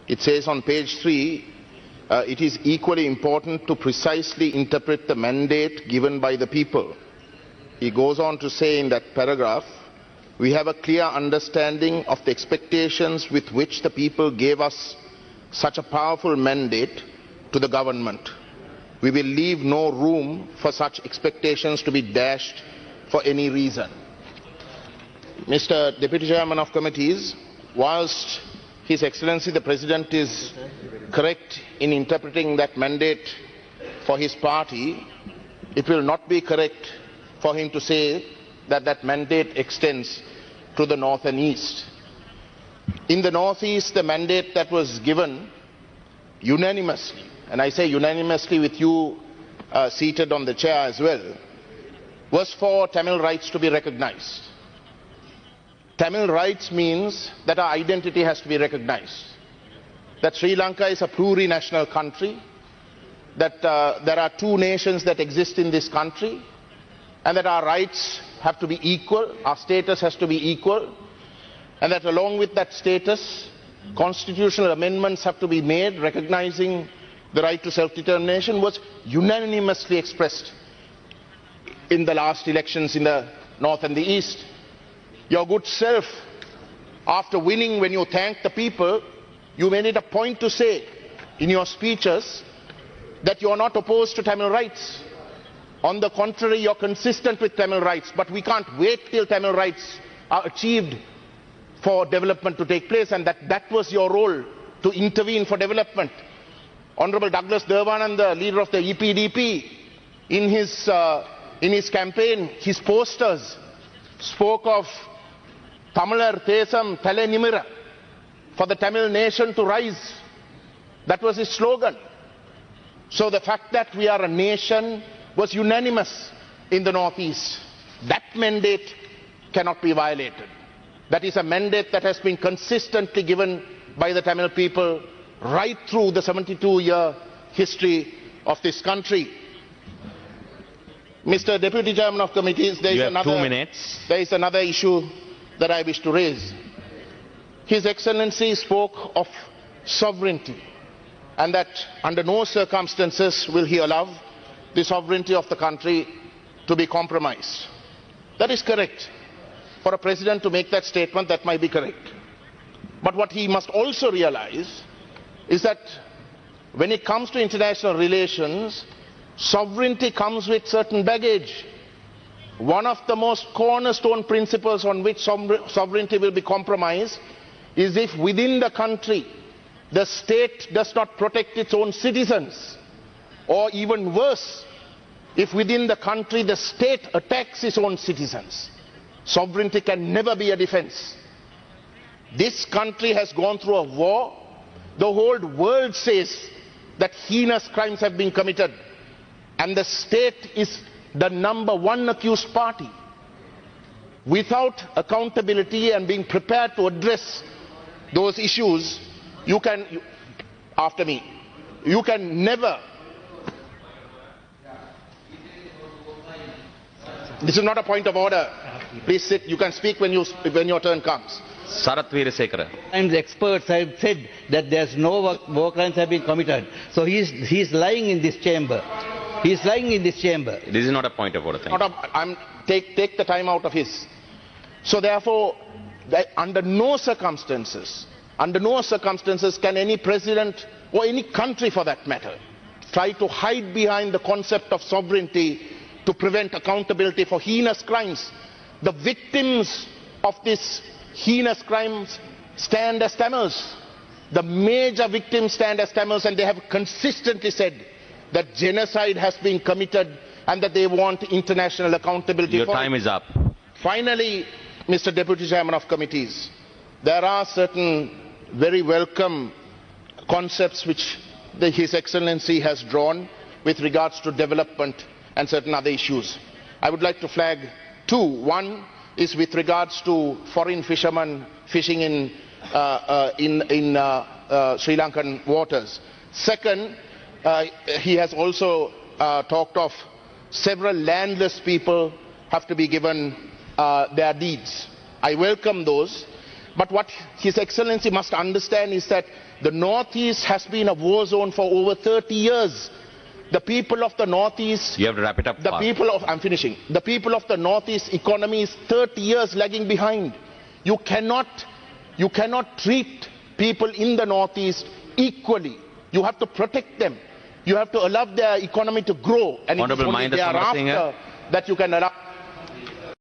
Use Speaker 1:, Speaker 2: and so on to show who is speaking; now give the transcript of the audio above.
Speaker 1: It says on page 3, it is equally important to precisely interpret the mandate given by the people. He goes on to say in that paragraph, we have a clear understanding of the expectations with which the people gave us such a powerful mandate to the government. We will leave no room for such expectations to be dashed for any reason. Mr. Deputy Chairman of Committees, whilst His Excellency the President is correct in interpreting that mandate for his party, it will not be correct for him to say that that mandate extends to the north and east. In the northeast, the mandate that was given unanimously, and I say unanimously with you seated on the chair as well, was for Tamil rights to be recognized. Tamil rights means that our identity has to be recognized, that Sri Lanka is a plurinational country, that there are two nations that exist in this country, and that our rights have to be equal, our status has to be equal, and that along with that status, constitutional amendments have to be made recognizing the right to self-determination was unanimously expressed in the last elections in the north and the east. Your good self, after winning, when you thanked the people, you made it a point to say in your speeches that you are not opposed to Tamil rights. On the contrary, you are consistent with Tamil rights, but we can't wait till Tamil rights are achieved for development to take place, and that was your role, to intervene for development. Honorable Douglas Devananda, leader of the EPDP, in his campaign, his posters spoke of Tamilar Thesam Tale Nimira, for the Tamil nation to rise. That was his slogan. So the fact that we are a nation was unanimous in the northeast. That mandate cannot be violated. That is a mandate that has been consistently given by the Tamil people right through the 72-year history of this country. Mr. Deputy Chairman of Committees, there is another issue that I wish to raise. His Excellency spoke of sovereignty, and that under no circumstances will he allow the sovereignty of the country to be compromised. That is correct. For a president to make that statement, that might be correct. But what he must also realize is that when it comes to international relations, sovereignty comes with certain baggage. One of the most cornerstone principles on which sovereignty will be compromised is if within the country the state does not protect its own citizens, or even worse, if within the country the state attacks its own citizens. Sovereignty can never be a defense. This country has gone through a war. The whole world says that heinous crimes have been committed, and the state is the #1 accused party. Without accountability and being prepared to address those issues, you can never. This is not a point of order. Please sit. You can speak when your turn comes.
Speaker 2: Sarath Veerasekara.
Speaker 3: Times experts have said that there's no war crimes have been committed. So he's lying in this chamber. He's lying in this chamber.
Speaker 2: This is not a point of order.
Speaker 1: Take the time out of his. So therefore, under no circumstances can any president or any country for that matter try to hide behind the concept of sovereignty to prevent accountability for heinous crimes. The victims of these heinous crimes stand as Tamils. The major victims stand as Tamils, and they have consistently said that genocide has been committed and that they want international accountability.
Speaker 2: Your time is up.
Speaker 1: Finally, Mr. Deputy Chairman of Committees, there are certain very welcome concepts which His Excellency has drawn with regards to development and certain other issues. I would like to flag two. One is with regards to foreign fishermen fishing in Sri Lankan waters. Second, he has also talked of several landless people have to be given their deeds. I welcome those, But what His Excellency must understand is that the Northeast has been a war zone for over 30 years. The people of the Northeast,
Speaker 2: You have to wrap it up.
Speaker 1: I'm finishing. The people of the Northeast economy is 30 years lagging behind. You cannot treat people in the Northeast equally. You have to protect them. You have to allow their economy to grow. And it is
Speaker 2: Honorable
Speaker 1: only
Speaker 2: Mahinda
Speaker 1: thereafter
Speaker 2: Samarasinghe.
Speaker 1: that you can allow